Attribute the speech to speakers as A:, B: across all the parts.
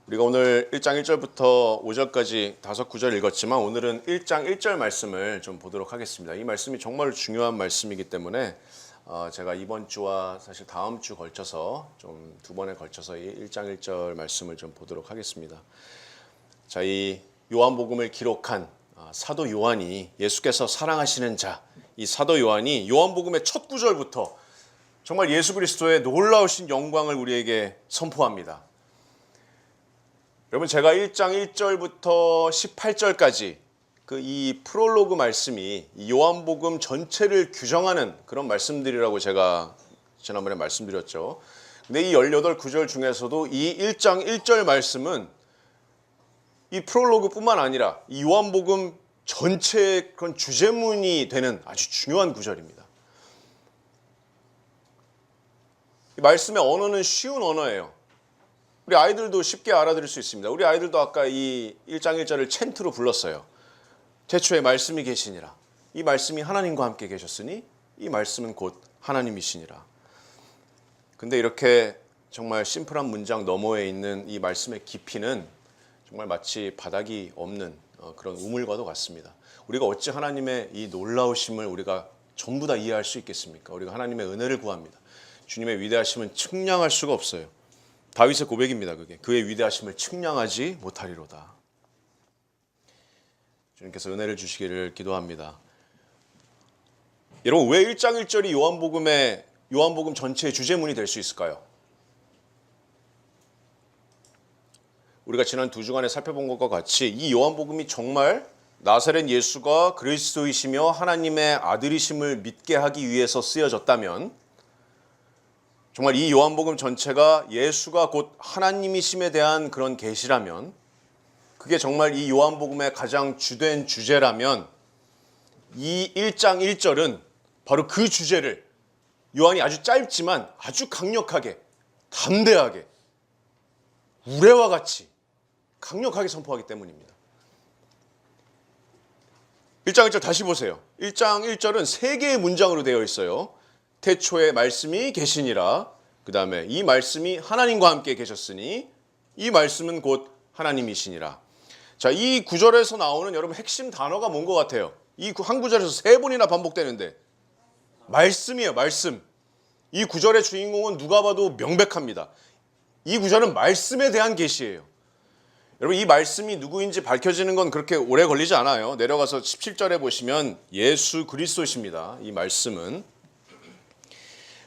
A: 우리가 오늘 1장 1절부터 5절까지 5구절 읽었지만 오늘은 1장 1절 말씀을 좀 보도록 하겠습니다. 이 말씀이 정말 중요한 말씀이기 때문에 제가 이번 주와 사실 다음 주 걸쳐서 좀 두 번에 걸쳐서 이 1장 1절 말씀을 좀 보도록 하겠습니다. 자, 이 요한복음을 기록한 사도 요한이 예수께서 사랑하시는 자, 이 사도 요한이 요한복음의 첫 구절부터 정말 예수 그리스도의 놀라우신 영광을 우리에게 선포합니다. 여러분, 제가 1장 1절부터 18절까지 이 프롤로그 말씀이 이 요한복음 전체를 규정하는 그런 말씀들이라고 제가 지난번에 말씀드렸죠. 근데 이 18구절 중에서도 이 1장 1절 말씀은 이 프롤로그뿐만 아니라 이 요한복음 전체의 그런 주제문이 되는 아주 중요한 구절입니다. 이 말씀의 언어는 쉬운 언어예요. 우리 아이들도 쉽게 알아들을 수 있습니다. 우리 아이들도 아까 이 1장 1절을 챈트로 불렀어요. 태초에 말씀이 계시니라. 이 말씀이 하나님과 함께 계셨으니 이 말씀은 곧 하나님이시니라. 근데 이렇게 정말 심플한 문장 너머에 있는 이 말씀의 깊이는 정말 마치 바닥이 없는 그런 우물과도 같습니다. 우리가 어찌 하나님의 이 놀라우심을 우리가 전부 다 이해할 수 있겠습니까? 우리가 하나님의 은혜를 구합니다. 주님의 위대하심은 측량할 수가 없어요. 다윗의 고백입니다. 그의 위대하심을 측량하지 못하리로다. 주님께서 은혜를 주시기를 기도합니다. 여러분, 왜 1장 1절이 요한복음 전체의 주제문이 될 수 있을까요? 우리가 지난 2주간에 살펴본 것과 같이 이 요한복음이 정말 나사렛 예수가 그리스도이시며 하나님의 아들이심을 믿게 하기 위해서 쓰여졌다면, 정말 이 요한복음 전체가 예수가 곧 하나님이심에 대한 그런 계시라면, 그게 정말 이 요한복음의 가장 주된 주제라면, 이 1장 1절은 바로 그 주제를 요한이 아주 짧지만 아주 강력하게, 담대하게, 우레와 같이 강력하게 선포하기 때문입니다. 1장 1절 다시 보세요. 1장 1절은 3개의 문장으로 되어 있어요. 태초에 말씀이 계시니라. 그 다음에 이 말씀이 하나님과 함께 계셨으니 이 말씀은 곧 하나님이시니라. 자, 이 구절에서 나오는 여러분 핵심 단어가 뭔 것 같아요? 이 한 구절에서 3번이나 반복되는데 말씀이에요. 말씀. 이 구절의 주인공은 누가 봐도 명백합니다. 이 구절은 말씀에 대한 계시예요. 여러분, 이 말씀이 누구인지 밝혀지는 건 그렇게 오래 걸리지 않아요. 내려가서 17절에 보시면 예수 그리스도십니다. 이 말씀은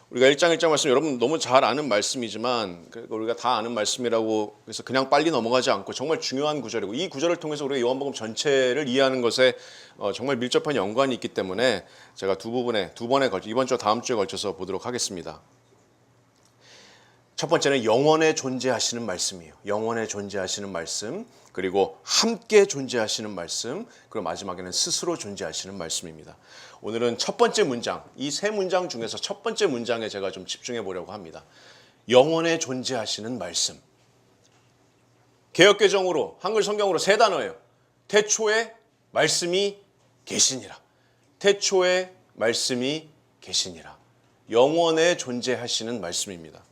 A: 우리가 1장 1장 말씀 여러분 너무 잘 아는 말씀이지만 우리가 다 아는 말씀이라고 해서 그냥 빨리 넘어가지 않고 정말 중요한 구절이고, 이 구절을 통해서 우리가 요한복음 전체를 이해하는 것에 정말 밀접한 연관이 있기 때문에 제가 두 번에 걸쳐, 이번 주와 다음 주에 걸쳐서 보도록 하겠습니다. 첫 번째는 영원에 존재하시는 말씀이에요. 영원에 존재하시는 말씀, 그리고 함께 존재하시는 말씀, 그리고 마지막에는 스스로 존재하시는 말씀입니다. 오늘은 첫 번째 문장, 이 3문장 중에서 첫 번째 문장에 제가 좀 집중해 보려고 합니다. 영원에 존재하시는 말씀. 개역개정으로, 한글 성경으로 3단어예요. 태초에 말씀이 계시니라. 태초에 말씀이 계시니라. 영원에 존재하시는 말씀입니다.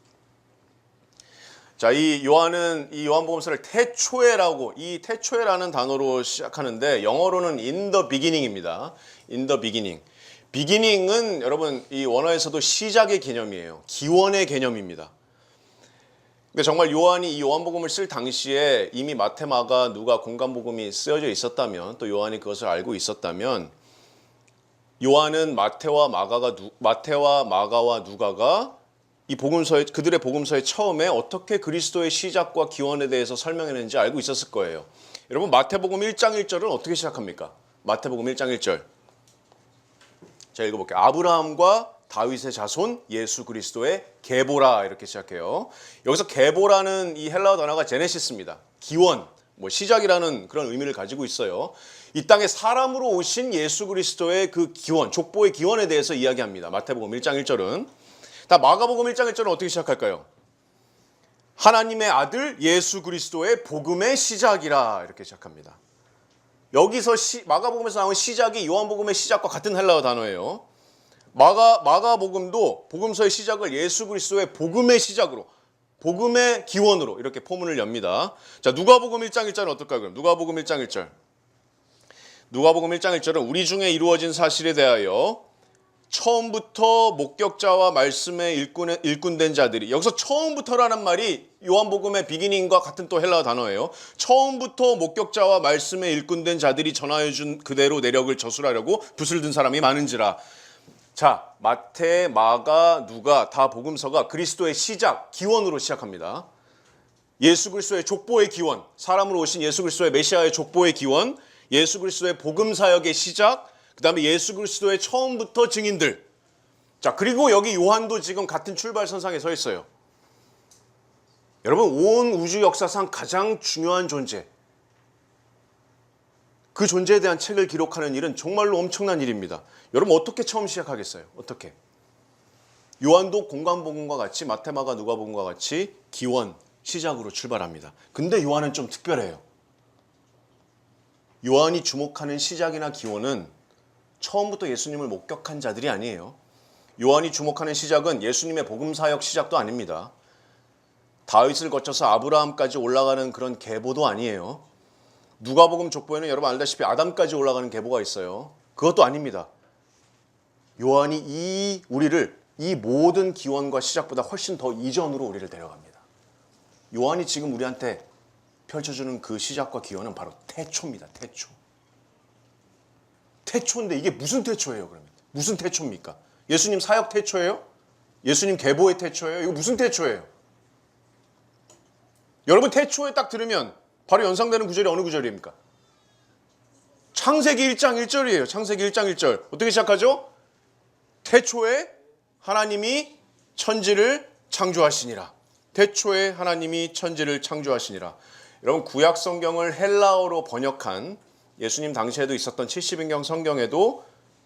A: 자, 이 요한은 이 요한복음서를 이 태초에라는 단어로 시작하는데 영어로는 in the beginning입니다. in the beginning. beginning은 여러분 이 원어에서도 시작의 개념이에요. 기원의 개념입니다. 그러니까 정말 요한이 이 요한복음을 쓸 당시에 이미 마태, 마가, 누가, 공관복음이 쓰여져 있었다면, 또 요한이 그것을 알고 있었다면, 요한은 마태와 마가와 누가가 이 복음서의, 그들의 복음서의 처음에 어떻게 그리스도의 시작과 기원에 대해서 설명했는지 알고 있었을 거예요. 여러분, 마태복음 1장 1절은 어떻게 시작합니까? 마태복음 1장 1절. 제가 읽어볼게요. 아브라함과 다윗의 자손 예수 그리스도의 계보라, 이렇게 시작해요. 여기서 계보라는 이 헬라어 단어가 제네시스입니다. 기원, 시작이라는 그런 의미를 가지고 있어요. 이 땅에 사람으로 오신 예수 그리스도의 그 기원, 족보의 기원에 대해서 이야기합니다. 마태복음 1장 1절은. 다 마가복음 1장 1절은 어떻게 시작할까요? 하나님의 아들 예수 그리스도의 복음의 시작이라, 이렇게 시작합니다. 여기서 마가복음에서 나온 시작이 요한복음의 시작과 같은 헬라어 단어예요. 마가복음도 복음서의 시작을 예수 그리스도의 복음의 시작으로, 복음의 기원으로 이렇게 포문을 엽니다. 자, 누가복음 1장 1절은 어떨까요? 그럼 누가복음 1장 1절. 누가복음 1장 1절은 우리 중에 이루어진 사실에 대하여 처음부터 목격자와 말씀에 일꾼된 자들이, 여기서 처음부터라는 말이 요한복음의 비기닝과 같은 또 헬라어 단어예요. 처음부터 목격자와 말씀에 일꾼된 자들이 전하여 준 그대로 내력을 저술하려고 붓을 든 사람이 많은지라. 자, 마태, 마가, 누가 다 복음서가 그리스도의 시작, 기원으로 시작합니다. 예수 그리스도의 족보의 기원, 사람으로 오신 예수 그리스도의 메시아의 족보의 기원, 예수 그리스도의 복음 사역의 시작, 그 다음에 예수 그리스도의 처음부터 증인들. 자, 그리고 여기 요한도 지금 같은 출발선상에 서 있어요. 여러분, 온 우주 역사상 가장 중요한 존재, 그 존재에 대한 책을 기록하는 일은 정말로 엄청난 일입니다. 여러분, 어떻게 처음 시작하겠어요? 어떻게? 요한도 공관복음과 같이, 마테마가 누가복음과 같이 기원, 시작으로 출발합니다. 근데 요한은 좀 특별해요. 요한이 주목하는 시작이나 기원은 처음부터 예수님을 목격한 자들이 아니에요. 요한이 주목하는 시작은 예수님의 복음사역 시작도 아닙니다. 다윗을 거쳐서 아브라함까지 올라가는 그런 계보도 아니에요. 누가복음 족보에는 여러분 알다시피 아담까지 올라가는 계보가 있어요. 그것도 아닙니다. 요한이 우리를 이 모든 기원과 시작보다 훨씬 더 이전으로 우리를 데려갑니다. 요한이 지금 우리한테 펼쳐주는 그 시작과 기원은 바로 태초입니다. 태초. 태초인데 이게 무슨 태초예요, 그러면? 무슨 태초입니까? 예수님 사역 태초예요? 예수님 계보의 태초예요? 이거 무슨 태초예요? 여러분, 태초에 딱 들으면 바로 연상되는 구절이 어느 구절입니까? 창세기 1장 1절이에요. 창세기 1장 1절. 어떻게 시작하죠? 태초에 하나님이 천지를 창조하시니라. 태초에 하나님이 천지를 창조하시니라. 여러분, 구약 성경을 헬라어로 번역한 예수님 당시에도 있었던 70인경 성경에도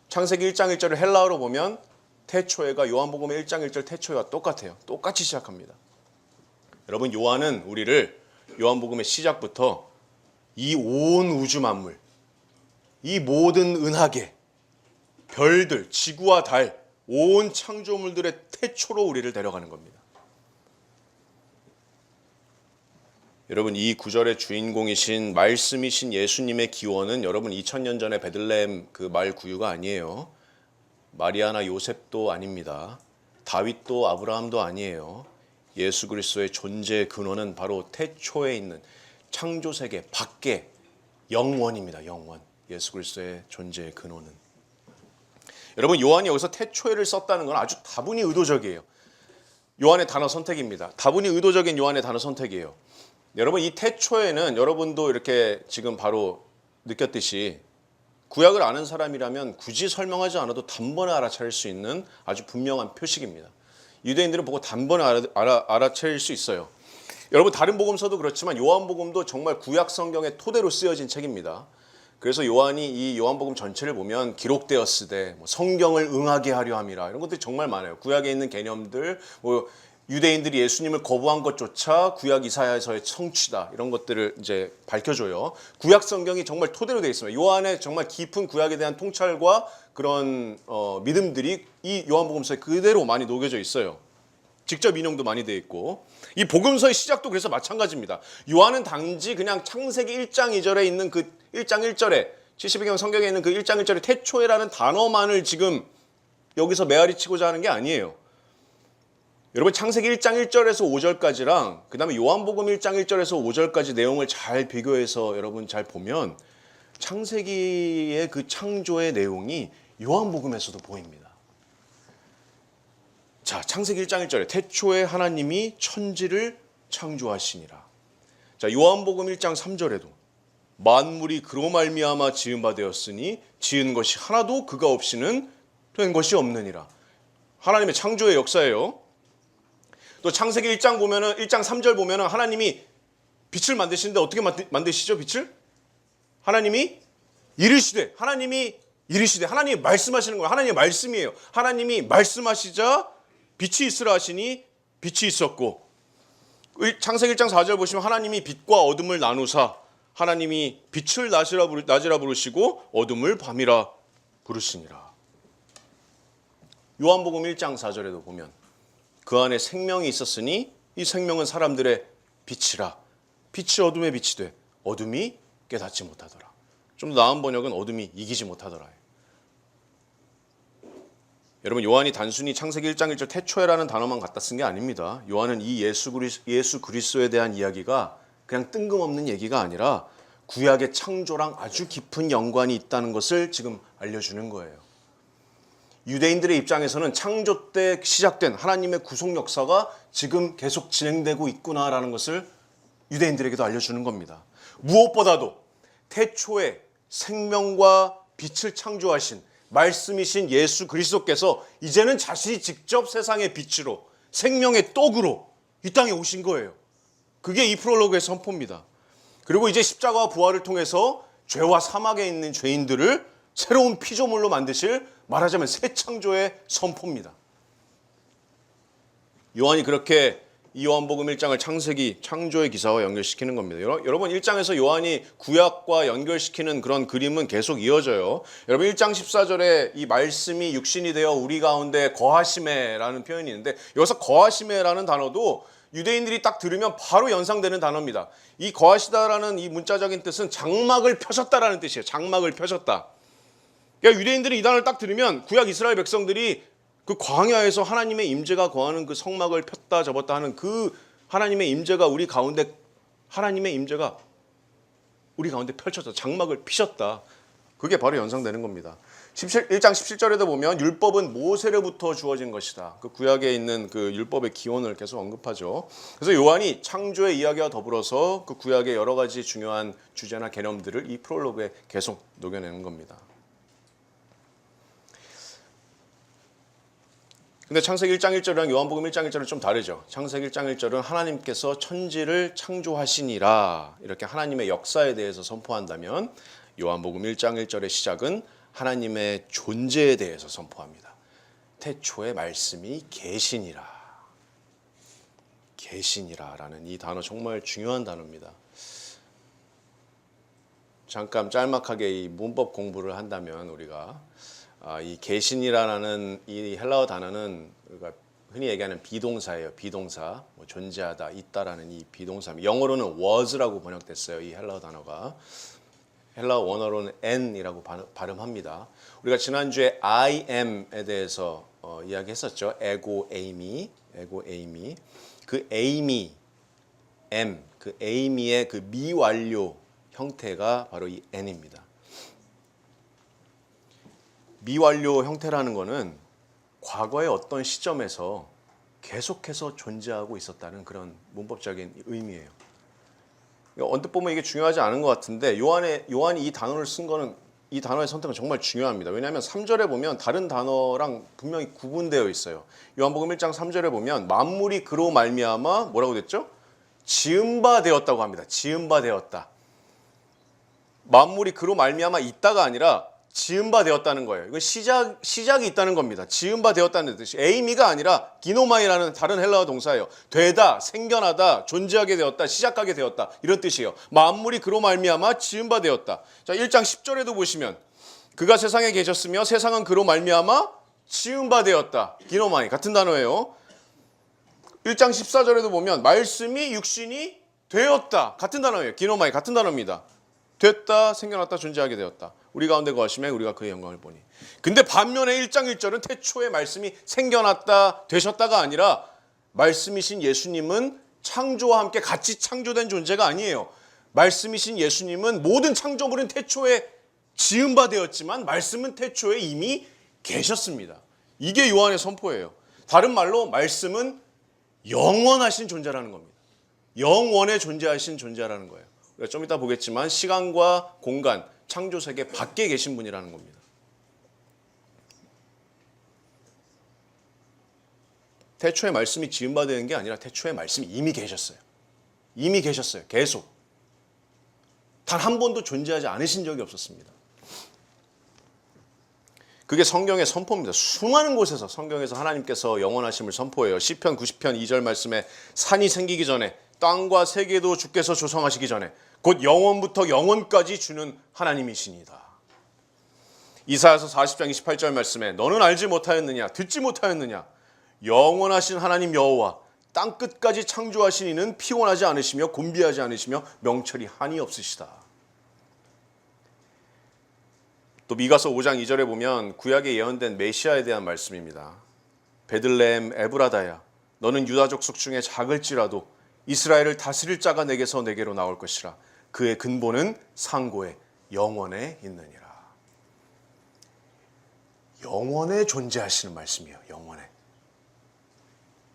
A: 창세기 1장 1절을 헬라어로 보면 태초에가 요한복음의 1장 1절 태초에와 똑같아요. 똑같이 시작합니다. 여러분, 요한은 우리를 요한복음의 시작부터 이 온 우주 만물, 이 모든 은하계, 별들, 지구와 달, 온 창조물들의 태초로 우리를 데려가는 겁니다. 여러분, 이 구절의 주인공이신 말씀이신 예수님의 기원은 여러분 2000년 전에 베들레헴 그 말 구유가 아니에요. 마리아나 요셉도 아닙니다. 다윗도 아브라함도 아니에요. 예수 그리스도의 존재의 근원은 바로 태초에 있는 창조세계 밖의 영원입니다. 영원. 예수 그리스도의 존재의 근원은. 여러분, 요한이 여기서 태초에를 썼다는 건 아주 다분히 의도적이에요. 요한의 단어 선택입니다. 다분히 의도적인 요한의 단어 선택이에요. 여러분, 이 태초에는 여러분도 이렇게 지금 바로 느꼈듯이 구약을 아는 사람이라면 굳이 설명하지 않아도 단번에 알아차릴 수 있는 아주 분명한 표식입니다. 유대인들은 보고 단번에 알아차릴 수 있어요. 여러분, 다른 복음서도 그렇지만 요한복음도 정말 구약 성경의 토대로 쓰여진 책입니다. 그래서 요한이 이 요한복음 전체를 보면 기록되었으되 성경을 응하게 하려 함이라, 이런 것들이 정말 많아요. 구약에 있는 개념들, 유대인들이 예수님을 거부한 것조차 구약 이사야서의 성취다, 이런 것들을 이제 밝혀줘요. 구약 성경이 정말 토대로 되어 있습니다. 요한의 정말 깊은 구약에 대한 통찰과 그런 믿음들이 이 요한복음서에 그대로 많이 녹여져 있어요. 직접 인용도 많이 되어 있고, 이 복음서의 시작도 그래서 마찬가지입니다. 요한은 단지 그냥 창세기 1장 2절에 있는 그 1장 1절에 70인경 성경에 있는 그 1장 1절의 태초에라는 단어만을 지금 여기서 메아리 치고자 하는 게 아니에요. 여러분, 창세기 1장 1절에서 5절까지랑 그 다음에 요한복음 1장 1절에서 5절까지 내용을 잘 비교해서 여러분 잘 보면 창세기의 그 창조의 내용이 요한복음에서도 보입니다. 자, 창세기 1장 1절에 태초에 하나님이 천지를 창조하시니라. 자, 요한복음 1장 3절에도 만물이 그로 말미암아 지은 바 되었으니 지은 것이 하나도 그가 없이는 된 것이 없느니라. 하나님의 창조의 역사예요. 또 창세기 1장 보면은 1장 3절 보면은 하나님이 빛을 만드시는데 어떻게 만드시죠? 빛을? 하나님이 이르시되, 하나님이 말씀하시는 거예요. 하나님의 말씀이에요. 하나님이 말씀하시자 빛이 있으라 하시니 빛이 있었고, 창세기 1장 4절 보시면 하나님이 빛과 어둠을 나누사 하나님이 빛을 낮이라 부르시고 어둠을 밤이라 부르시니라. 요한복음 1장 4절에도 보면 그 안에 생명이 있었으니 이 생명은 사람들의 빛이라. 빛이 어둠에 빛이 돼 어둠이 깨닫지 못하더라. 좀 더 나은 번역은 어둠이 이기지 못하더라. 여러분, 요한이 단순히 창세기 1장 1절 태초에라는 단어만 갖다 쓴 게 아닙니다. 요한은 이 예수 그리스도에 대한 이야기가 그냥 뜬금없는 얘기가 아니라 구약의 창조랑 아주 깊은 연관이 있다는 것을 지금 알려주는 거예요. 유대인들의 입장에서는 창조 때 시작된 하나님의 구속 역사가 지금 계속 진행되고 있구나라는 것을 유대인들에게도 알려주는 겁니다. 무엇보다도 태초에 생명과 빛을 창조하신 말씀이신 예수 그리스도께서 이제는 자신이 직접 세상의 빛으로 생명의 떡으로 이 땅에 오신 거예요. 그게 이 프롤로그의 선포입니다. 그리고 이제 십자가와 부활을 통해서 죄와 사막에 있는 죄인들을 새로운 피조물로 만드실, 말하자면 새 창조의 선포입니다. 요한이 그렇게 이 요한복음 1장을 창세기 창조의 기사와 연결시키는 겁니다. 여러분 1장에서 요한이 구약과 연결시키는 그런 그림은 계속 이어져요. 여러분 1장 14절에 이 말씀이 육신이 되어 우리 가운데 거하시매라는 표현이 있는데, 여기서 거하시매라는 단어도 유대인들이 딱 들으면 바로 연상되는 단어입니다. 이 거하시다라는 이 문자적인 뜻은 장막을 펴셨다라는 뜻이에요. 장막을 펴셨다. 그러니까 유대인들이 이 단어를 딱 들으면 구약 이스라엘 백성들이 그 광야에서 하나님의 임재가 거하는 그 성막을 폈다 접었다 하는 그 하나님의 임재가 우리 가운데, 하나님의 임재가 우리 가운데 펼쳐졌다. 장막을 피셨다. 그게 바로 연상되는 겁니다. 1장 17절에도 보면 율법은 모세로부터 주어진 것이다. 그 구약에 있는 그 율법의 기원을 계속 언급하죠. 그래서 요한이 창조의 이야기와 더불어서 그 구약의 여러 가지 중요한 주제나 개념들을 이 프롤로그에 계속 녹여내는 겁니다. 근데 창세기 1장 1절이랑 요한복음 1장 1절은 좀 다르죠. 창세기 1장 1절은 하나님께서 천지를 창조하시니라 이렇게 하나님의 역사에 대해서 선포한다면, 요한복음 1장 1절의 시작은 하나님의 존재에 대해서 선포합니다. 태초에 말씀이 계시니라. 계시니라라는 이 단어 정말 중요한 단어입니다. 잠깐 짤막하게 이 문법 공부를 한다면 우리가 이 계신이라는 이 헬라어 단어는 우리가 흔히 얘기하는 비동사예요. 비동사, 존재하다, 있다라는 이 비동사입니다. 영어로는 was라고 번역됐어요. 이 헬라어 단어가 헬라어 원어로는 n이라고 발음합니다. 우리가 지난주에 I am에 대해서 이야기했었죠. 에고 에이미, 에고 에이미. 그 에이미, m, 그 에이미의 그 미완료 형태가 바로 이 n입니다. 미완료 형태라는 것은 과거의 어떤 시점에서 계속해서 존재하고 있었다는 그런 문법적인 의미예요. 언뜻 보면 이게 중요하지 않은 것 같은데 요한이 이 단어를 쓴 거는, 이 단어의 선택은 정말 중요합니다. 왜냐하면 3절에 보면 다른 단어랑 분명히 구분되어 있어요. 요한복음 1장 3절에 보면 만물이 그로 말미암아 뭐라고 됐죠? 지은 바 되었다고 합니다. 지은 바 되었다. 만물이 그로 말미암아 있다가 아니라 지은 바 되었다는 거예요. 이거 시작이 있다는 겁니다. 지은 바 되었다는 뜻이 에이미가 아니라 기노마이라는 다른 헬라어 동사예요. 되다, 생겨나다, 존재하게 되었다, 시작하게 되었다 이런 뜻이에요. 만물이 그로 말미암아 지은 바 되었다. 자, 1장 10절에도 보시면 그가 세상에 계셨으며 세상은 그로 말미암아 지은 바 되었다. 기노마이 같은 단어예요. 1장 14절에도 보면 말씀이 육신이 되었다. 같은 단어예요. 기노마이 같은 단어입니다. 됐다, 생겨났다, 존재하게 되었다. 우리 가운데 거하시매 우리가 그의 영광을 보니. 근데 반면에 1장 1절은 태초에 말씀이 생겨났다, 되셨다가 아니라 말씀이신 예수님은 창조와 함께 같이 창조된 존재가 아니에요. 말씀이신 예수님은 모든 창조물은 태초에 지은 바 되었지만 말씀은 태초에 이미 계셨습니다. 이게 요한의 선포예요. 다른 말로 말씀은 영원하신 존재라는 겁니다. 영원에 존재하신 존재라는 거예요. 좀 이따 보겠지만 시간과 공간, 창조 세계 밖에 계신 분이라는 겁니다. 태초에 말씀이 지은 바 되는 게 아니라 태초에 말씀이 이미 계셨어요. 이미 계셨어요. 계속. 단 한 번도 존재하지 않으신 적이 없었습니다. 그게 성경의 선포입니다. 수많은 곳에서 성경에서 하나님께서 영원하심을 선포해요. 시편 90편 2절 말씀에 산이 생기기 전에 땅과 세계도 주께서 조성하시기 전에 곧 영원부터 영원까지 주는 하나님이시니다. 이사야서 40장 28절 말씀에 너는 알지 못하였느냐 듣지 못하였느냐 영원하신 하나님 여호와 땅 끝까지 창조하신 이는 피곤하지 않으시며 곤비하지 않으시며 명철이 한이 없으시다. 또 미가서 5장 2절에 보면 구약에 예언된 메시아에 대한 말씀입니다. 베들레헴 에브라다야, 너는 유다 족속 중에 작을지라도 이스라엘을 다스릴 자가 내게서 내게로 나올 것이라. 그의 근본은 상고에 영원에 있느니라. 영원에 존재하시는 말씀이에요. 영원에.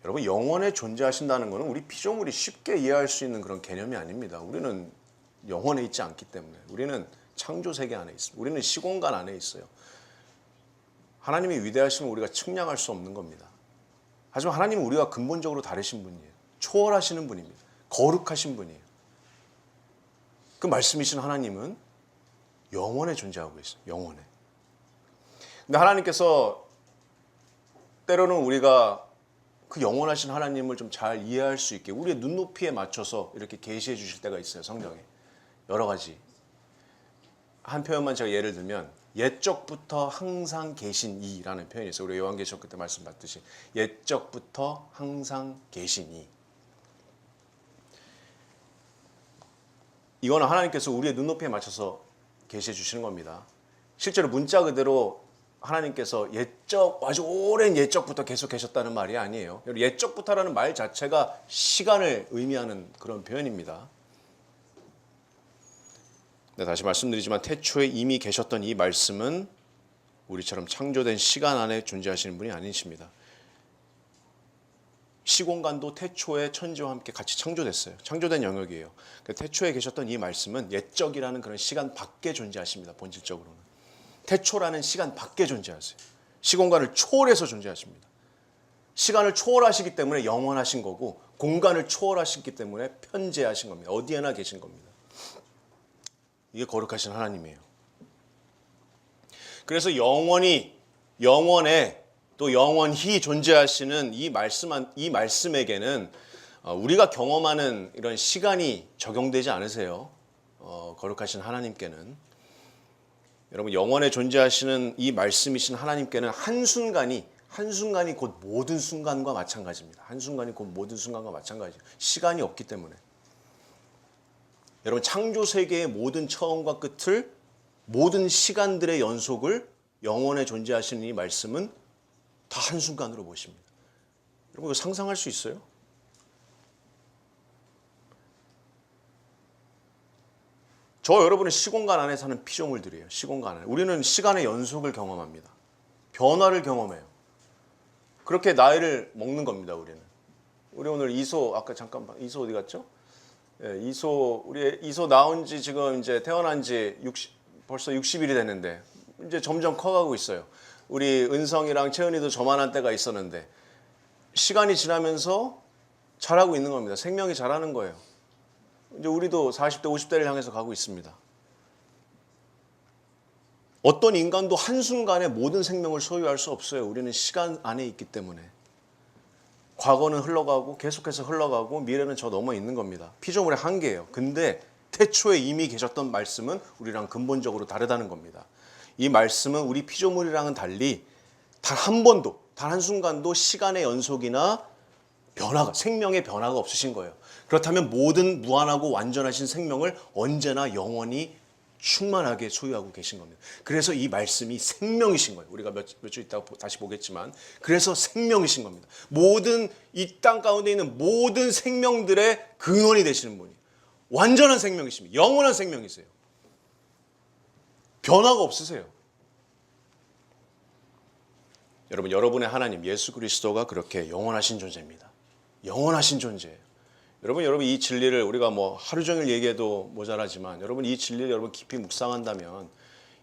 A: 여러분, 영원에 존재하신다는 것은 우리 피조물이 쉽게 이해할 수 있는 그런 개념이 아닙니다. 우리는 영원에 있지 않기 때문에. 우리는 창조 세계 안에 있습니다. 우리는 시공간 안에 있어요. 하나님이 위대하심을 우리가 측량할 수 없는 겁니다. 하지만 하나님은 우리가 근본적으로 다르신 분이에요. 초월하시는 분입니다. 거룩하신 분이에요. 그 말씀이신 하나님은 영원에 존재하고 있어요. 영원에. 근데 하나님께서 때로는 우리가 그 영원하신 하나님을 좀 잘 이해할 수 있게 우리의 눈높이에 맞춰서 이렇게 계시해 주실 때가 있어요. 성경에. 여러 가지. 한 표현만 제가 예를 들면 옛적부터 항상 계신 이라는 표현이 있어요. 우리 요한계시록 그때 말씀받듯이 옛적부터 항상 계신 이. 이거는 하나님께서 우리의 눈높이에 맞춰서 계시해 주시는 겁니다. 실제로 문자 그대로 하나님께서 아주 오랜 옛적부터 계속 계셨다는 말이 아니에요. 옛적부터라는 말 자체가 시간을 의미하는 그런 표현입니다. 네, 다시 말씀드리지만 태초에 이미 계셨던 이 말씀은 우리처럼 창조된 시간 안에 존재하시는 분이 아니십니다. 시공간도 태초에 천지와 함께 같이 창조됐어요. 창조된 영역이에요. 태초에 계셨던 이 말씀은 옛적이라는 그런 시간 밖에 존재하십니다. 본질적으로는. 태초라는 시간 밖에 존재하세요. 시공간을 초월해서 존재하십니다. 시간을 초월하시기 때문에 영원하신 거고 공간을 초월하시기 때문에 편재하신 겁니다. 어디에나 계신 겁니다. 이게 거룩하신 하나님이에요. 그래서 영원에 또 영원히 존재하시는 이 말씀에게는 우리가 경험하는 이런 시간이 적용되지 않으세요. 거룩하신 하나님께는. 여러분, 영원에 존재하시는 이 말씀이신 하나님께는 한순간이 곧 모든 순간과 마찬가지입니다. 한순간이 곧 모든 순간과 마찬가지예요. 시간이 없기 때문에. 여러분, 창조 세계의 모든 처음과 끝을, 모든 시간들의 연속을 영원에 존재하시는 이 말씀은 다 한순간으로 보십니다. 여러분, 이거 상상할 수 있어요? 저 여러분의 시공간 안에 사는 피조물들이에요. 시공간 안에. 우리는 시간의 연속을 경험합니다. 변화를 경험해요. 그렇게 나이를 먹는 겁니다. 우리 오늘 이소, 아까 잠깐만, 이소 어디 갔죠? 예, 우리 이소 나온 지 지금 이제 태어난 지 벌써 60일이 됐는데 이제 점점 커가고 있어요. 우리 은성이랑 채은이도 저만한 때가 있었는데 시간이 지나면서 자라고 있는 겁니다. 생명이 자라는 거예요. 이제 우리도 40대, 50대를 향해서 가고 있습니다. 어떤 인간도 한순간에 모든 생명을 소유할 수 없어요. 우리는 시간 안에 있기 때문에. 과거는 흘러가고 계속해서 흘러가고 미래는 저 넘어 있는 겁니다. 피조물의 한계예요. 근데 태초에 이미 계셨던 말씀은 우리랑 근본적으로 다르다는 겁니다. 이 말씀은 우리 피조물이랑은 달리 단 한 번도, 단 한순간도 시간의 연속이나 생명의 변화가 없으신 거예요. 그렇다면 모든 무한하고 완전하신 생명을 언제나 영원히 충만하게 소유하고 계신 겁니다. 그래서 이 말씀이 생명이신 거예요. 우리가 몇 주 있다가 다시 보겠지만, 그래서 생명이신 겁니다. 모든 이 땅 가운데 있는 모든 생명들의 근원이 되시는 분이 완전한 생명이십니다. 영원한 생명이세요. 변화가 없으세요. 여러분, 여러분의 하나님 예수 그리스도가 그렇게 영원하신 존재입니다. 영원하신 존재예요. 여러분 이 진리를 우리가 뭐 하루 종일 얘기해도 모자라지만 여러분 이 진리를 여러분 깊이 묵상한다면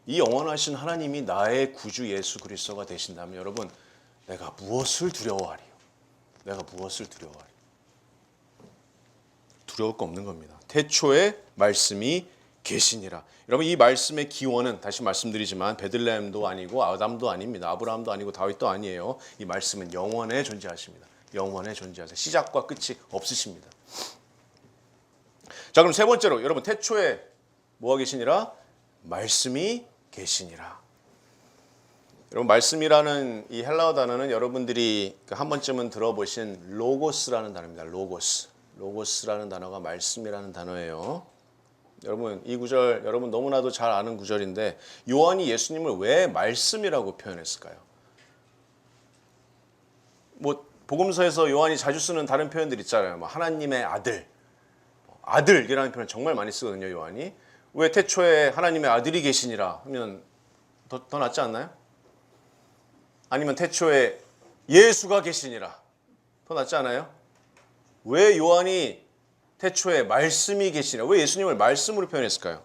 A: 이 영원하신 하나님이 나의 구주 예수 그리스도가 되신다면 여러분 내가 무엇을 두려워하리요? 내가 무엇을 두려워하리요? 두려울 거 없는 겁니다. 태초에 말씀이 계시니라. 여러분 이 말씀의 기원은 다시 말씀드리지만 베들레헴도 아니고 아담도 아닙니다. 아브라함도 아니고 다윗도 아니에요. 이 말씀은 영원에 존재하십니다. 영원에 존재하세요. 시작과 끝이 없으십니다. 자, 그럼 세 번째로 여러분 태초에 뭐가 계시니라? 말씀이 계시니라. 여러분 말씀이라는 이 헬라어 단어는 여러분들이 한 번쯤은 들어보신 로고스라는 단어입니다. 로고스라는 단어가 말씀이라는 단어예요. 여러분 이 구절 여러분 너무나도 잘 아는 구절인데 요한이 예수님을 왜 말씀이라고 표현했을까요? 뭐 복음서에서 요한이 자주 쓰는 다른 표현들 있잖아요. 뭐 하나님의 아들이라는 표현 정말 많이 쓰거든요. 요한이 왜 태초에 하나님의 아들이 계시니라 하면 더 낫지 않나요? 아니면 태초에 예수가 계시니라 더 낫지 않아요? 왜 요한이 태초에 말씀이 계시니라 왜 예수님을 말씀으로 표현했을까요?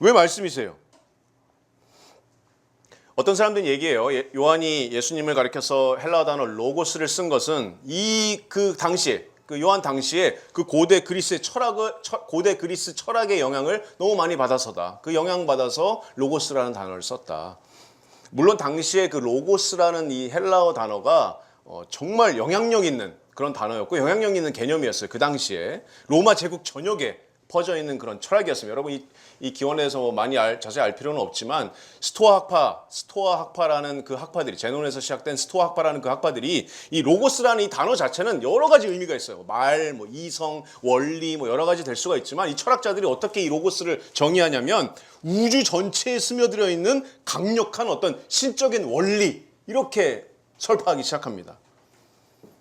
A: 왜 말씀이세요? 어떤 사람들은 얘기해요. 요한이 예수님을 가리켜서 헬라어 단어 로고스를 쓴 것은 그 당시에 그 요한 당시에 그 고대 그리스 철학의 영향을 너무 많이 받아서다. 그 영향 받아서 로고스라는 단어를 썼다. 물론 당시에 그 로고스라는 이 헬라어 단어가 정말 영향력 있는 그런 단어였고 영향력 있는 개념이었어요. 그 당시에 로마 제국 전역에 퍼져 있는 그런 철학이었습니다. 여러분 이 기원에 대해서 많이 자세히 알 필요는 없지만 스토아 학파라는 그 학파들이 제논에서 시작된 스토아 학파라는 그 학파들이 이 로고스라는 이 단어 자체는 여러 가지 의미가 있어요. 말, 뭐 이성, 원리 뭐 여러 가지 될 수가 있지만 이 철학자들이 어떻게 이 로고스를 정의하냐면 우주 전체에 스며들어 있는 강력한 어떤 신적인 원리 이렇게 설파하기 시작합니다.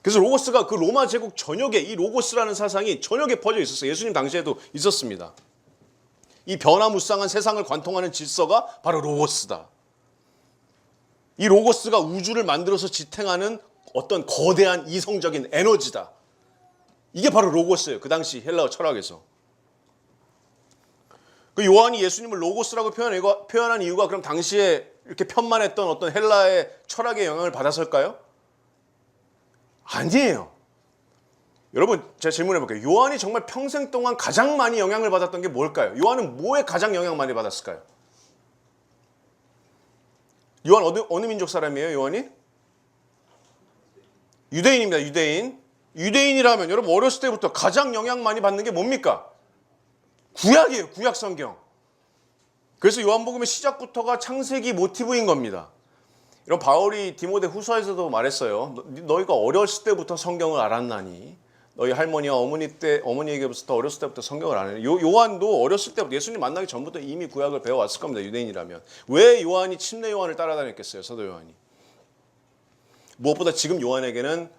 A: 그래서 로고스가 그 로마 제국 전역에 이 로고스라는 사상이 전역에 퍼져 있었어요. 예수님 당시에도 있었습니다. 이 변화무쌍한 세상을 관통하는 질서가 바로 로고스다. 이 로고스가 우주를 만들어서 지탱하는 어떤 거대한 이성적인 에너지다. 이게 바로 로고스예요. 그 당시 헬라어 철학에서. 그 요한이 예수님을 로고스라고 표현한 이유가 그럼 당시에 이렇게 편만했던 어떤 헬라의 철학의 영향을 받았을까요? 아니에요. 여러분 제가 질문해 볼게요. 요한이 정말 평생 동안 가장 많이 영향을 받았던 게 뭘까요? 요한은 뭐에 가장 영향을 많이 받았을까요? 요한 어느 민족 사람이에요? 요한이? 유대인입니다. 유대인이라면 여러분 어렸을 때부터 가장 영향 많이 받는 게 뭡니까? 구약이에요. 구약 성경. 그래서 요한복음의 시작부터가 창세기 모티브인 겁니다. 이런 바울이 디모데 후서에서도 말했어요. 너희가 어렸을 때부터 성경을 알았나니 너희 할머니와 어머니에게부터 어렸을 때부터 성경을 아는. 요한도 어렸을 때부터 예수님 만나기 전부터 이미 구약을 배워왔을 겁니다. 유대인이라면. 왜 요한이 침례 요한을 따라다녔겠어요? 사도 요한이. 무엇보다 지금 요한에게는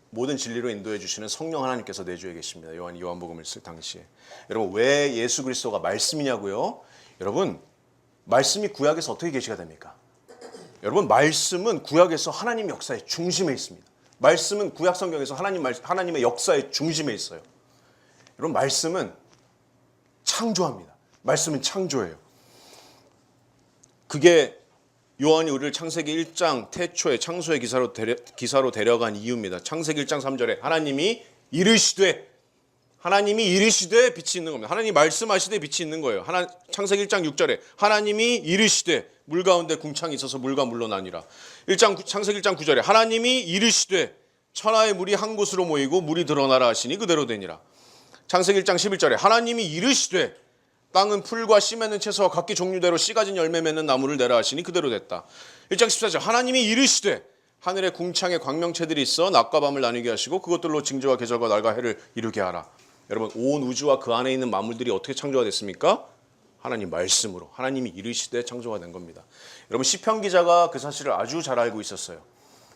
A: 모든 진리로 인도해 주시는 성령 하나님께서 내주에 계십니다. 요한이 요한복음을 쓸 당시에. 여러분 왜 예수 그리스도가 말씀이냐고요? 여러분 말씀이 구약에서 어떻게 계시가 됩니까? 여러분 말씀은 구약에서 하나님 역사의 중심에 있습니다. 말씀은 구약 성경에서 하나님의 역사의 중심에 있어요. 여러분 말씀은 창조합니다. 말씀은 창조예요. 그게 요한이 우리를 창세기 1장 태초의 창조의 기사로 데려간 이유입니다. 창세기 1장 3절에 하나님이 이르시되 빛이 있는 겁니다. 하나님이 말씀하시되 빛이 있는 거예요. 창세기 1장 6절에 하나님이 이르시되 물 가운데 궁창이 있어서 물과 물로 나뉘라. 창세기 1장 9절에 하나님이 이르시되 천하의 물이 한 곳으로 모이고 물이 드러나라 하시니 그대로 되니라. 창세기 1장 11절에 하나님이 이르시되 땅은 풀과 씨 맺는 채소와 각기 종류대로 씨 가진 열매 맺는 나무를 내라 하시니 그대로 됐다. 1장 14절 하나님이 이르시되 하늘에 궁창에 광명체들이 있어 낮과 밤을 나누게 하시고 그것들로 징조와 계절과 날과 해를 이루게 하라. 여러분 온 우주와 그 안에 있는 만물들이 어떻게 창조가 됐습니까? 하나님 말씀으로 하나님이 이르시되 창조가 된 겁니다. 여러분 시편 기자가 그 사실을 아주 잘 알고 있었어요.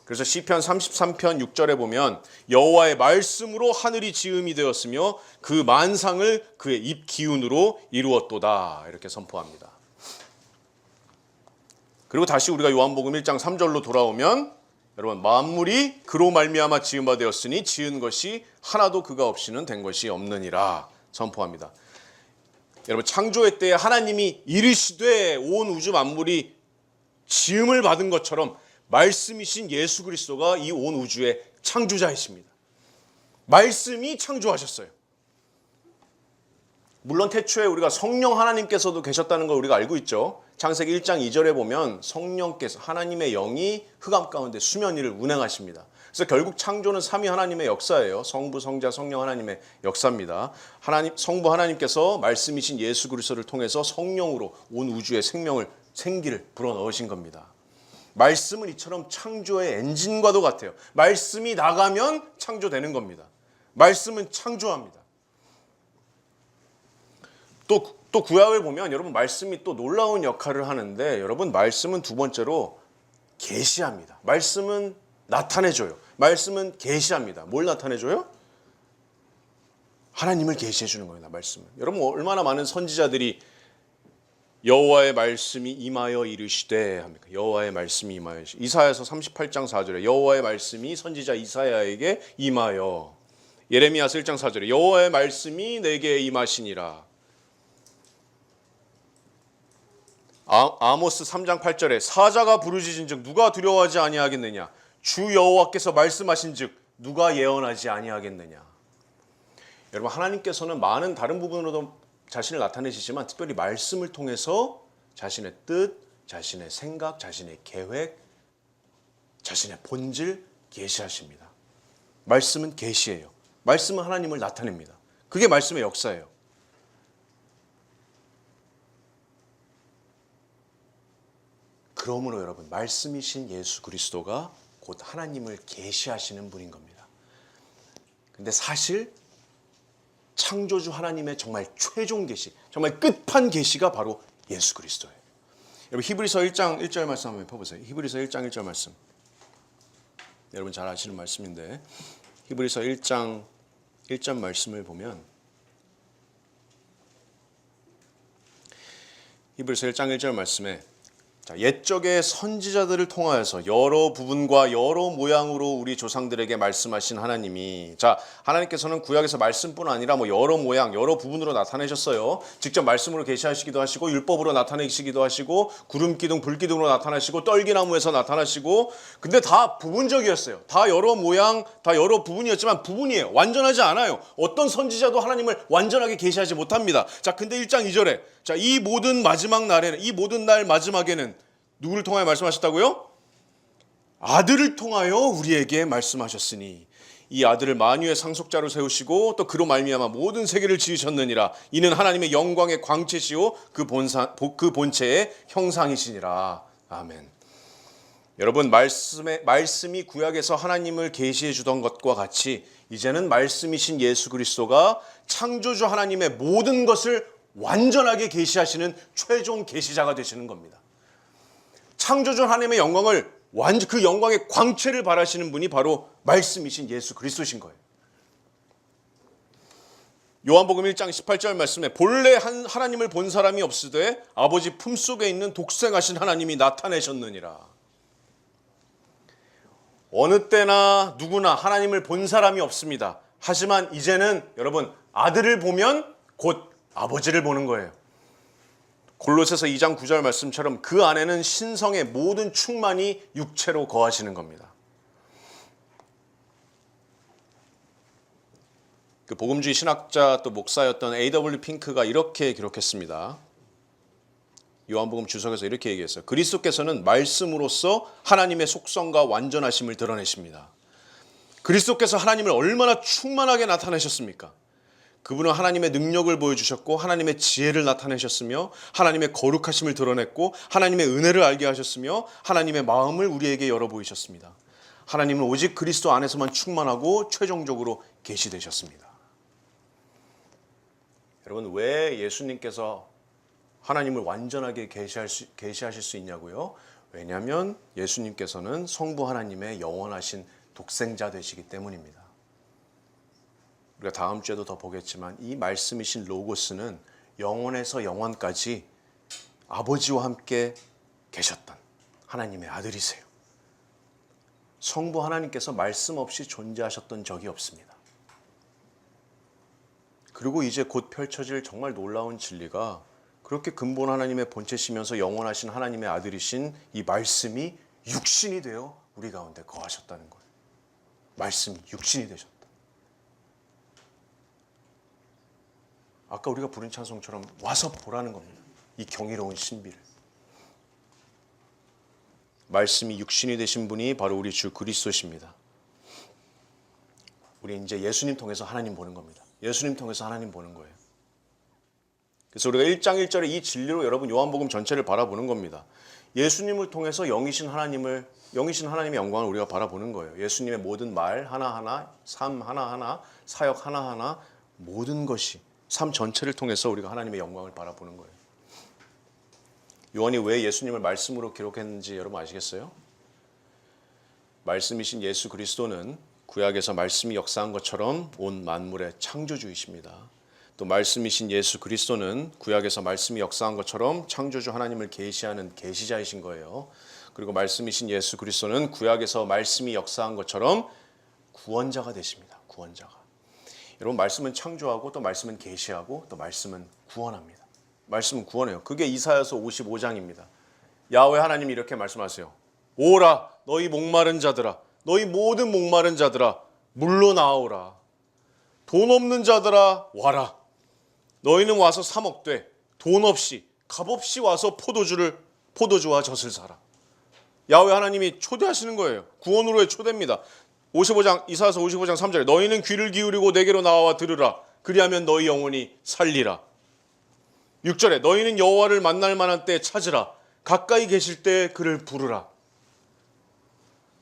A: 그래서 시편 33편 6절에 보면 여호와의 말씀으로 하늘이 지음이 되었으며 그 만상을 그의 입 기운으로 이루었도다 이렇게 선포합니다. 그리고 다시 우리가 요한복음 1장 3절로 돌아오면 여러분 만물이 그로 말미암아 지은 바 되었으니 지은 것이 하나도 그가 없이는 된 것이 없느니라 선포합니다. 여러분 창조의 때에 하나님이 이르시되 온 우주 만물이 지음을 받은 것처럼 말씀이신 예수 그리스도가 이 온 우주의 창조자이십니다. 말씀이 창조하셨어요. 물론 태초에 우리가 성령 하나님께서도 계셨다는 걸 우리가 알고 있죠. 창세기 1장 2절에 보면 성령께서 하나님의 영이 흑암 가운데 수면 위를 운행하십니다. 그래서 결국 창조는 삼위 하나님의 역사예요. 성부, 성자, 성령 하나님의 역사입니다. 성부 하나님께서 말씀이신 예수 그리스도를 통해서 성령으로 온 우주의 생기를 불어넣으신 겁니다. 말씀은 이처럼 창조의 엔진과도 같아요. 말씀이 나가면 창조되는 겁니다. 말씀은 창조합니다. 또 구약을 보면 여러분 말씀이 또 놀라운 역할을 하는데 여러분 말씀은 두 번째로 계시합니다. 말씀은 나타내줘요. 말씀은 계시합니다. 뭘 나타내줘요? 하나님을 계시해 주는 거예요. 말씀은. 여러분 얼마나 많은 선지자들이 여호와의 말씀이 임하여 이르시되 합니까? 여호와의 말씀이 임하여 이르시되. 이사야서 38장 4절에 여호와의 말씀이 선지자 이사야에게 임하여. 예레미야서 1장 4절에 여호와의 말씀이 내게 임하시니라. 아모스 3장 8절에 사자가 부르짖은즉 누가 두려워하지 아니하겠느냐. 주 여호와께서 말씀하신즉 누가 예언하지 아니하겠느냐. 여러분 하나님께서는 많은 다른 부분으로도 자신을 나타내시지만 특별히 말씀을 통해서 자신의 뜻, 자신의 생각, 자신의 계획, 자신의 본질 계시하십니다. 말씀은 계시예요. 말씀은 하나님을 나타냅니다. 그게 말씀의 역사예요. 그러므로 여러분 말씀이신 예수 그리스도가 곧 하나님을 계시하시는 분인 겁니다. 근데 사실 창조주 하나님의 정말 최종 계시, 정말 끝판 계시가 바로 예수 그리스도예요. 여러분 히브리서 1장 1절 말씀 한번 펴보세요. 히브리서 1장 1절 말씀. 여러분 잘 아시는 말씀인데 히브리서 1장 1절 말씀을 보면 히브리서 1장 1절 말씀에 옛적의 선지자들을 통하여서 여러 부분과 여러 모양으로 우리 조상들에게 말씀하신 하나님이 하나님께서는 구약에서 말씀뿐 아니라 여러 모양 여러 부분으로 나타내셨어요. 직접 말씀으로 계시하시기도 하시고 율법으로 나타내시기도 하시고 구름 기둥 불 기둥으로 나타나시고 떨기나무에서 나타나시고 근데 다 부분적이었어요. 다 여러 모양 다 여러 부분이었지만 부분이에요. 완전하지 않아요. 어떤 선지자도 하나님을 완전하게 계시하지 못합니다. 근데 1장 2절에 이 모든 마지막 날에는 이 모든 날 마지막에는 누구를 통하여 말씀하셨다고요? 아들을 통하여 우리에게 말씀하셨으니 이 아들을 만유의 상속자로 세우시고 또 그로 말미암아 모든 세계를 지으셨느니라. 이는 하나님의 영광의 광채시요 그 본체의 형상이시니라. 아멘. 여러분 말씀이 구약에서 하나님을 계시해 주던 것과 같이 이제는 말씀이신 예수 그리스도가 창조주 하나님의 모든 것을 완전하게 계시하시는 최종 계시자가 되시는 겁니다. 창조주 하나님의 영광을 그 영광의 광채를 발하시는 분이 바로 말씀이신 예수 그리스도신 거예요. 요한복음 1장 18절 말씀에 본래 하나님을 본 사람이 없으되 아버지 품속에 있는 독생하신 하나님이 나타내셨느니라. 어느 때나 누구나 하나님을 본 사람이 없습니다. 하지만 이제는 여러분 아들을 보면 곧 아버지를 보는 거예요. 골로새서 2장 9절 말씀처럼 그 안에는 신성의 모든 충만이 육체로 거하시는 겁니다. 그 복음주의 신학자 또 목사였던 A.W. 핑크가 이렇게 기록했습니다. 요한복음 주석에서 이렇게 얘기했어요. 그리스도께서는 말씀으로써 하나님의 속성과 완전하심을 드러내십니다. 그리스도께서 하나님을 얼마나 충만하게 나타내셨습니까? 그분은 하나님의 능력을 보여주셨고 하나님의 지혜를 나타내셨으며 하나님의 거룩하심을 드러냈고 하나님의 은혜를 알게 하셨으며 하나님의 마음을 우리에게 열어 보이셨습니다. 하나님은 오직 그리스도 안에서만 충만하고 최종적으로 계시되셨습니다. 여러분 왜 예수님께서 하나님을 완전하게 계시하실 수 있냐고요? 왜냐하면 예수님께서는 성부 하나님의 영원하신 독생자 되시기 때문입니다. 우리가 다음 주에도 더 보겠지만 이 말씀이신 로고스는 영원에서 영원까지 아버지와 함께 계셨던 하나님의 아들이세요. 성부 하나님께서 말씀 없이 존재하셨던 적이 없습니다. 그리고 이제 곧 펼쳐질 정말 놀라운 진리가 그렇게 근본 하나님의 본체시면서 영원하신 하나님의 아들이신 이 말씀이 육신이 되어 우리 가운데 거하셨다는 거예요. 말씀이 육신이 되셨다. 아까 우리가 부른 찬송처럼 와서 보라는 겁니다. 이 경이로운 신비를. 말씀이 육신이 되신 분이 바로 우리 주 그리스도십니다. 우리 이제 예수님 통해서 하나님 보는 겁니다. 예수님 통해서 하나님 보는 거예요. 그래서 우리가 1장 1절에 이 진리로 여러분 요한복음 전체를 바라보는 겁니다. 예수님을 통해서 영이신 하나님의 영광을 우리가 바라보는 거예요. 예수님의 모든 말 하나하나, 삶 하나하나, 사역 하나하나, 모든 것이 삶 전체를 통해서 우리가 하나님의 영광을 바라보는 거예요. 요한이 왜 예수님을 말씀으로 기록했는지 여러분 아시겠어요? 말씀이신 예수 그리스도는 구약에서 말씀이 역사한 것처럼 온 만물의 창조주이십니다. 또 말씀이신 예수 그리스도는 구약에서 말씀이 역사한 것처럼 창조주 하나님을 계시하는 계시자이신 거예요. 그리고 말씀이신 예수 그리스도는 구약에서 말씀이 역사한 것처럼 구원자가 되십니다. 구원자가. 여러분, 말씀은 창조하고 또 말씀은 계시하고 또 말씀은 구원합니다. 말씀은 구원해요. 그게 이사야서 55장입니다. 야훼 하나님이 이렇게 말씀하세요. 오라 너희 목마른 자들아, 너희 모든 목마른 자들아, 물로 나오라. 돈 없는 자들아 와라. 너희는 와서 사 먹되 돈 없이 값없이 와서 포도주와 젖을 사라. 야훼 하나님이 초대하시는 거예요. 구원으로의 초대입니다. 이사야서 55장 3절에 너희는 귀를 기울이고 내게로 나와 들으라. 그리하면 너희 영혼이 살리라. 6절에 너희는 여호와를 만날 만한 때에 찾으라. 가까이 계실 때 그를 부르라.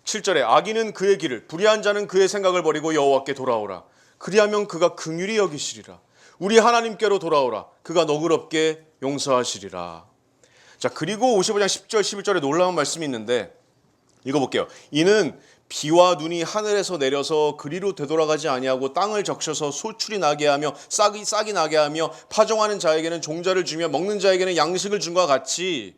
A: 7절에 악인은 그의 길을, 불의한 자는 그의 생각을 버리고 여호와께 돌아오라. 그리하면 그가 긍휼히 여기시리라. 우리 하나님께로 돌아오라. 그가 너그럽게 용서하시리라. 자, 그리고 55장 10절 11절에 놀라운 말씀이 있는데 이거 볼게요. 이는 비와 눈이 하늘에서 내려서 그리로 되돌아가지 아니하고 땅을 적셔서 소출이 나게 하며 싹이 나게 하며 파종하는 자에게는 종자를 주며 먹는 자에게는 양식을 준 것과 같이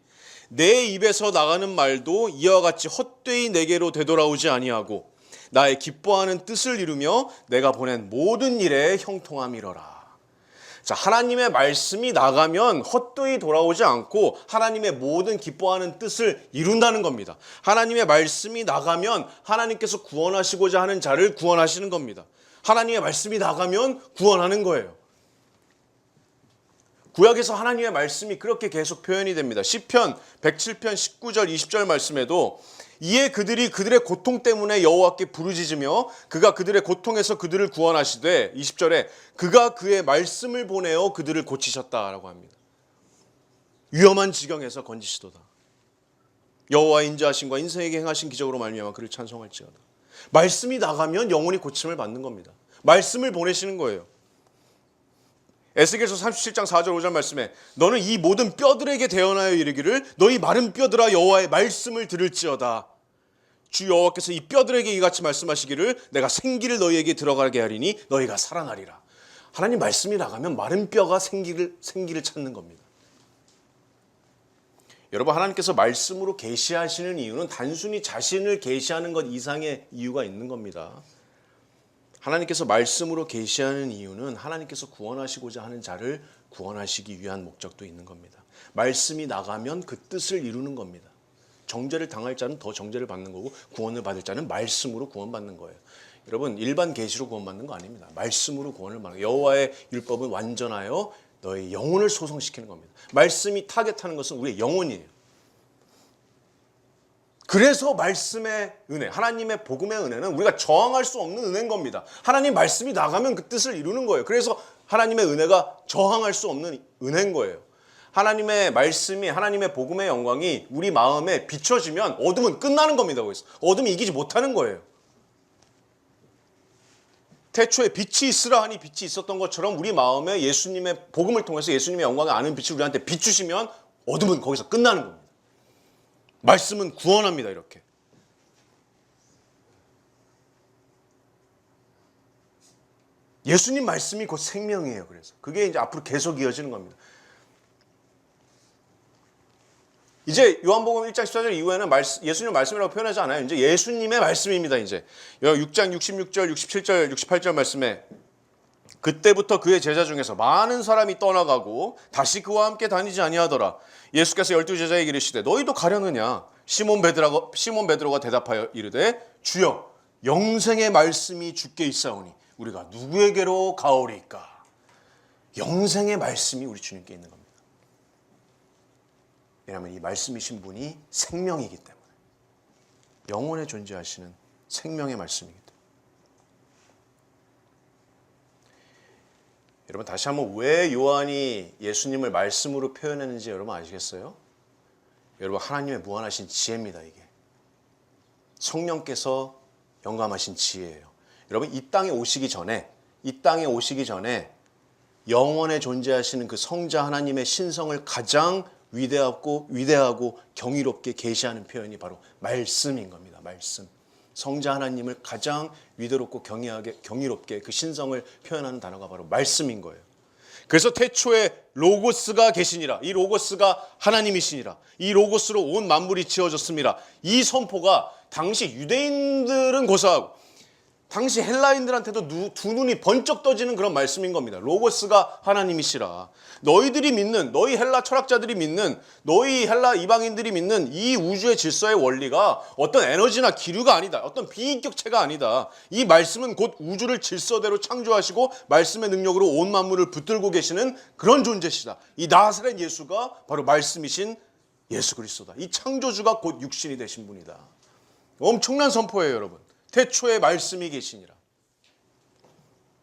A: 내 입에서 나가는 말도 이와 같이 헛되이 내게로 되돌아오지 아니하고 나의 기뻐하는 뜻을 이루며 내가 보낸 모든 일에 형통함이로라. 자, 하나님의 말씀이 나가면 헛되이 돌아오지 않고 하나님의 모든 기뻐하는 뜻을 이룬다는 겁니다. 하나님의 말씀이 나가면 하나님께서 구원하시고자 하는 자를 구원하시는 겁니다. 하나님의 말씀이 나가면 구원하는 거예요. 구약에서 하나님의 말씀이 그렇게 계속 표현이 됩니다. 시편 107편 19절 20절 말씀에도 이에 그들이 그들의 고통 때문에 여호와께 부르짖으며 그가 그들의 고통에서 그들을 구원하시되 20절에 그가 그의 말씀을 보내어 그들을 고치셨다라고 합니다. 위험한 지경에서 건지시도다. 여호와의 인자하심과 인생에게 행하신 기적으로 말미암아 그를 찬송할지어다. 말씀이 나가면 영혼이 고침을 받는 겁니다. 말씀을 보내시는 거예요. 에스겔서 37장 4절 5절 말씀에 너는 이 모든 뼈들에게 대언하여 이르기를 너희 마른 뼈들아 여호와의 말씀을 들을지어다. 주 여호와께서 이 뼈들에게 이같이 말씀하시기를 내가 생기를 너희에게 들어가게 하리니 너희가 살아나리라. 하나님 말씀이 나가면 마른 뼈가 생기를 찾는 겁니다. 여러분, 하나님께서 말씀으로 계시하시는 이유는 단순히 자신을 계시하는 것 이상의 이유가 있는 겁니다. 하나님께서 말씀으로 계시하는 이유는 하나님께서 구원하시고자 하는 자를 구원하시기 위한 목적도 있는 겁니다. 말씀이 나가면 그 뜻을 이루는 겁니다. 정죄를 당할 자는 더 정죄를 받는 거고 구원을 받을 자는 말씀으로 구원받는 거예요. 여러분, 일반 계시로 구원받는 거 아닙니다. 말씀으로 구원을 받는 거예요. 여호와의 율법은 완전하여 너의 영혼을 소성시키는 겁니다. 말씀이 타겟하는 것은 우리의 영혼이에요. 그래서 말씀의 은혜, 하나님의 복음의 은혜는 우리가 저항할 수 없는 은혜인 겁니다. 하나님 말씀이 나가면 그 뜻을 이루는 거예요. 그래서 하나님의 은혜가 저항할 수 없는 은혜인 거예요. 하나님의 말씀이, 하나님의 복음의 영광이 우리 마음에 비춰지면 어둠은 끝나는 겁니다. 거기서. 어둠이 이기지 못하는 거예요. 태초에 빛이 있으라 하니 빛이 있었던 것처럼 우리 마음에 예수님의 복음을 통해서 예수님의 영광을 아는 빛을 우리한테 비추시면 어둠은 거기서 끝나는 겁니다. 말씀은 구원합니다. 이렇게. 예수님 말씀이 곧 생명이에요. 그래서 그게 이제 앞으로 계속 이어지는 겁니다. 이제 요한복음 1장 14절 이후에는 예수님 말씀이라고 표현하지 않아요. 이제 예수님의 말씀입니다. 이제 6장 66절, 67절, 68절 말씀에 그때부터 그의 제자 중에서 많은 사람이 떠나가고 다시 그와 함께 다니지 아니하더라. 예수께서 12제자에게 이르시되 너희도 가려느냐? 시몬 베드로가 대답하여 이르되 주여 영생의 말씀이 주께 있사오니 우리가 누구에게로 가오리까? 영생의 말씀이 우리 주님께 있는 겁니다. 왜냐하면 이 말씀이신 분이 생명이기 때문에, 영원에 존재하시는 생명의 말씀이기 때문에. 여러분, 다시 한번 왜 요한이 예수님을 말씀으로 표현했는지 여러분 아시겠어요? 여러분, 하나님의 무한하신 지혜입니다. 이게 성령께서 영감하신 지혜예요. 여러분, 이 땅에 오시기 전에 영원에 존재하시는 그 성자 하나님의 신성을 가장 위대하고 경이롭게 계시하는 표현이 바로 말씀인 겁니다. 말씀. 성자 하나님을 가장 위대롭고 경이롭게 그 신성을 표현하는 단어가 바로 말씀인 거예요. 그래서 태초에 로고스가 계시니라. 이 로고스가 하나님이시니라. 이 로고스로 온 만물이 지어졌습니다. 이 선포가 당시 유대인들은 고사하고 당시 헬라인들한테도 두 눈이 번쩍 떠지는 그런 말씀인 겁니다. 로고스가 하나님이시라. 너희들이 믿는, 너희 헬라 철학자들이 믿는, 너희 헬라 이방인들이 믿는 이 우주의 질서의 원리가 어떤 에너지나 기류가 아니다. 어떤 비인격체가 아니다. 이 말씀은 곧 우주를 질서대로 창조하시고 말씀의 능력으로 온 만물을 붙들고 계시는 그런 존재시다. 이 나사렛 예수가 바로 말씀이신 예수 그리스도다. 이 창조주가 곧 육신이 되신 분이다. 엄청난 선포예요, 여러분. 태초에 말씀이 계시니라.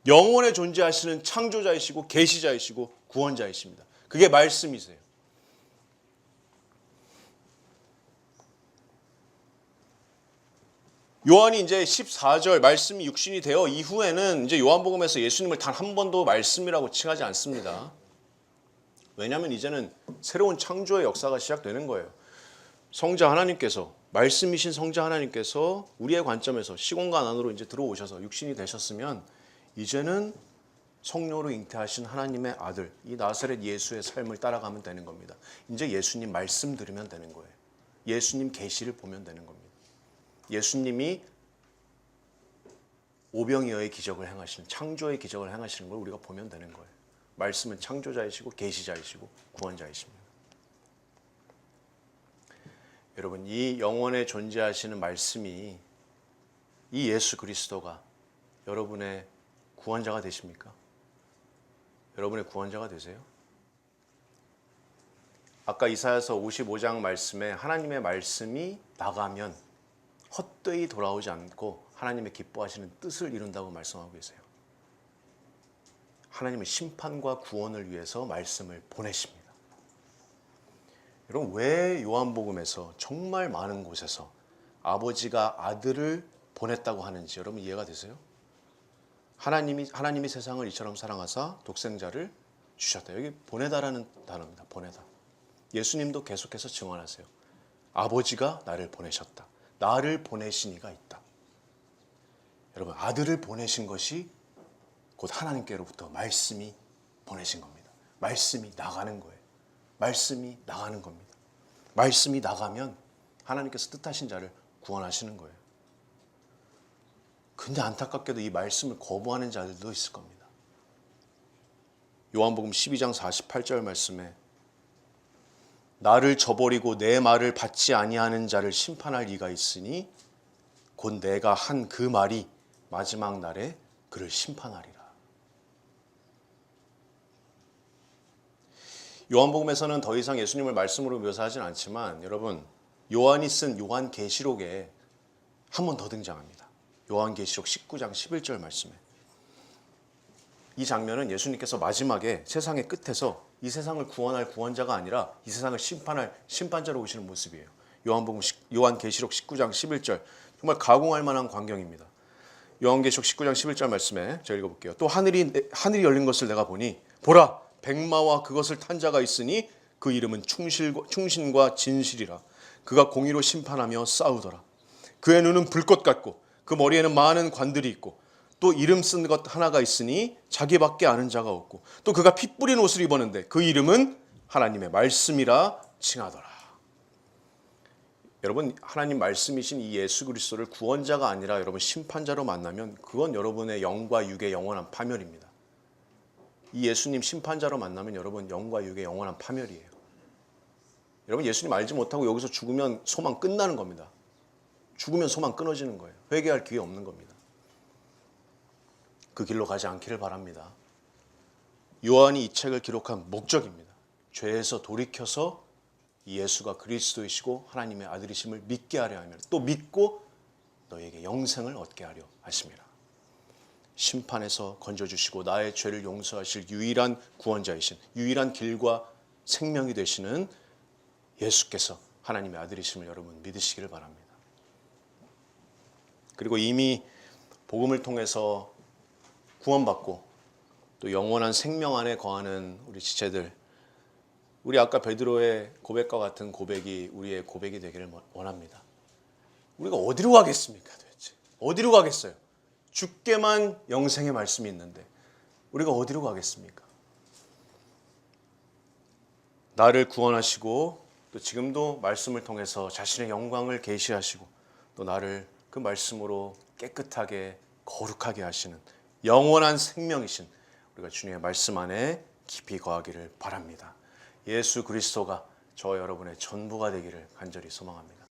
A: 영원에 존재하시는 창조자이시고 계시자이시고 구원자이십니다. 그게 말씀이세요. 요한이 이제 14절 말씀이 육신이 되어 이후에는 이제 요한복음에서 예수님을 단 한 번도 말씀이라고 칭하지 않습니다. 왜냐하면 이제는 새로운 창조의 역사가 시작되는 거예요. 성자 하나님께서, 말씀이신 성자 하나님께서 우리의 관점에서 시공간 안으로 이제 들어오셔서 육신이 되셨으면 이제는 성령으로 잉태하신 하나님의 아들, 이 나사렛 예수의 삶을 따라가면 되는 겁니다. 이제 예수님 말씀 들으면 되는 거예요. 예수님 계시를 보면 되는 겁니다. 예수님이 오병이어의 기적을 행하시는, 창조의 기적을 행하시는 걸 우리가 보면 되는 거예요. 말씀은 창조자이시고 계시자이시고 구원자이십니다. 여러분, 이 영원에 존재하시는 말씀이, 이 예수 그리스도가 여러분의 구원자가 되십니까? 여러분의 구원자가 되세요? 아까 이사야서 55장 말씀에 하나님의 말씀이 나가면 헛되이 돌아오지 않고 하나님의 기뻐하시는 뜻을 이룬다고 말씀하고 계세요. 하나님은 심판과 구원을 위해서 말씀을 보내십니다. 여러분, 왜 요한복음에서 정말 많은 곳에서 아버지가 아들을 보냈다고 하는지 여러분 이해가 되세요? 하나님이 세상을 이처럼 사랑하사 독생자를 주셨다. 여기 보내다라는 단어입니다. 보내다. 예수님도 계속해서 증언하세요. 아버지가 나를 보내셨다. 나를 보내신 이가 있다. 여러분, 아들을 보내신 것이 곧 하나님께로부터 말씀이 보내신 겁니다. 말씀이 나가는 거예요. 말씀이 나가는 겁니다. 말씀이 나가면 하나님께서 뜻하신 자를 구원하시는 거예요. 근데 안타깝게도 이 말씀을 거부하는 자들도 있을 겁니다. 요한복음 12장 48절 말씀에 나를 저버리고 내 말을 받지 아니하는 자를 심판할 이가 있으니 곧 내가 한 그 말이 마지막 날에 그를 심판하리라. 요한복음에서는 더 이상 예수님을 말씀으로 묘사하진 않지만 여러분, 요한이 쓴 요한계시록에 한 번 더 등장합니다. 요한계시록 19장 11절 말씀에 이 장면은 예수님께서 마지막에 세상의 끝에서 이 세상을 구원할 구원자가 아니라 이 세상을 심판할 심판자로 오시는 모습이에요. 요한계시록 19장 11절, 정말 가공할 만한 광경입니다. 요한계시록 19장 11절 말씀에 제가 읽어볼게요. 또 하늘이 열린 것을 내가 보니 보라, 백마와 그것을 탄 자가 있으니 그 이름은 충신과 진실이라. 그가 공의로 심판하며 싸우더라. 그의 눈은 불꽃 같고 그 머리에는 많은 관들이 있고 또 이름 쓴 것 하나가 있으니 자기밖에 아는 자가 없고 또 그가 피 뿌린 옷을 입었는데 그 이름은 하나님의 말씀이라 칭하더라. 여러분, 하나님 말씀이신 이 예수 그리스도를 구원자가 아니라 여러분 심판자로 만나면 그건 여러분의 영과 육의 영원한 파멸입니다. 이 예수님 심판자로 만나면 여러분 영과 육의 영원한 파멸이에요. 여러분, 예수님 알지 못하고 여기서 죽으면 소망 끝나는 겁니다. 죽으면 소망 끊어지는 거예요. 회개할 기회 없는 겁니다. 그 길로 가지 않기를 바랍니다. 요한이 이 책을 기록한 목적입니다. 죄에서 돌이켜서 예수가 그리스도이시고 하나님의 아들이심을 믿게 하려 하며 또 믿고 너에게 영생을 얻게 하려 하심이라. 심판에서 건져주시고 나의 죄를 용서하실 유일한 구원자이신, 유일한 길과 생명이 되시는 예수께서 하나님의 아들이심을 여러분 믿으시기를 바랍니다. 그리고 이미 복음을 통해서 구원받고 또 영원한 생명 안에 거하는 우리 지체들, 우리 아까 베드로의 고백과 같은 고백이 우리의 고백이 되기를 원합니다. 우리가 어디로 가겠습니까 도대체? 어디로 가겠어요? 주께만 영생의 말씀이 있는데 우리가 어디로 가겠습니까? 나를 구원하시고 또 지금도 말씀을 통해서 자신의 영광을 계시하시고 또 나를 그 말씀으로 깨끗하게 거룩하게 하시는 영원한 생명이신 우리가 주님의 말씀 안에 깊이 거하기를 바랍니다. 예수 그리스도가 저와 여러분의 전부가 되기를 간절히 소망합니다.